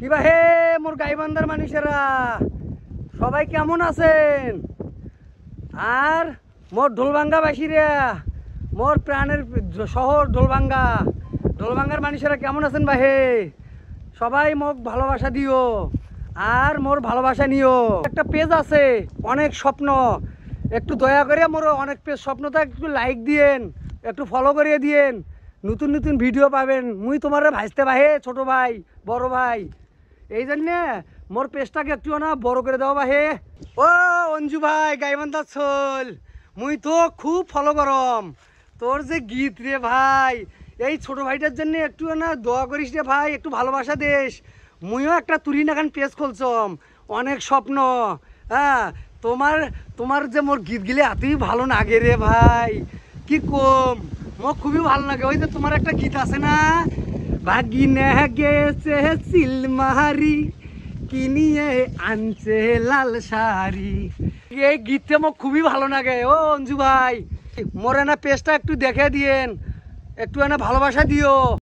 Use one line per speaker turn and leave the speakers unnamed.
কিবা হে মোর গাইবান্ধার মানুষেরা সবাই কেমন আছেন? আর মোর ঢোলভাঙ্গাবাসীরা, মোর প্রাণের শহর ঢোলভাঙ্গার মানুষেরা কেমন আছেন বাহে? সবাই মোক ভালোবাসা দিও আর মোর ভালোবাসা নিও। একটা পেজ আছে অনেক স্বপ্ন, একটু দয়া করে মোর অনেক পেজ স্বপ্নটা একটু লাইক দিয়েন, একটু ফলো করিয়ে দিয়েন, নতুন নতুন ভিডিও পাবেন। মুই তোমার ভাইস্তে বাহে, ছোট ভাই বড় ভাই, এই জন্যে মোর পেজটাকে একটু না বড় করে দাও বাহে। ও অঞ্জু ভাই গাইবান্ধার ছোল, মুই তো খুব ফলো করম তোর যে গীত রে ভাই। এই ছোট ভাইটার জন্য একটু না দোয়া করিস রে ভাই, একটু ভালোবাসা দেশ। মুইও একটা তুরি নাগান পেজ খুলছম, অনেক স্বপ্ন। হ্যাঁ, তোমার তোমার যে মোর গীত গিলে এতই ভালো লাগে রে ভাই, কি কম, মোর খুবই ভালো লাগে। ওই যে তোমার একটা গীত আছে না, ভাগিনে গেছে সিলমারি কিনিয়ে আনছে লাল শাড়ি, এই গীতটা মোক খুবই ভালো লাগে। ও অঞ্জু ভাই, মোর এনা পেজটা একটু দেখে দিয়েন, একটু এনা ভালোবাসা দিও।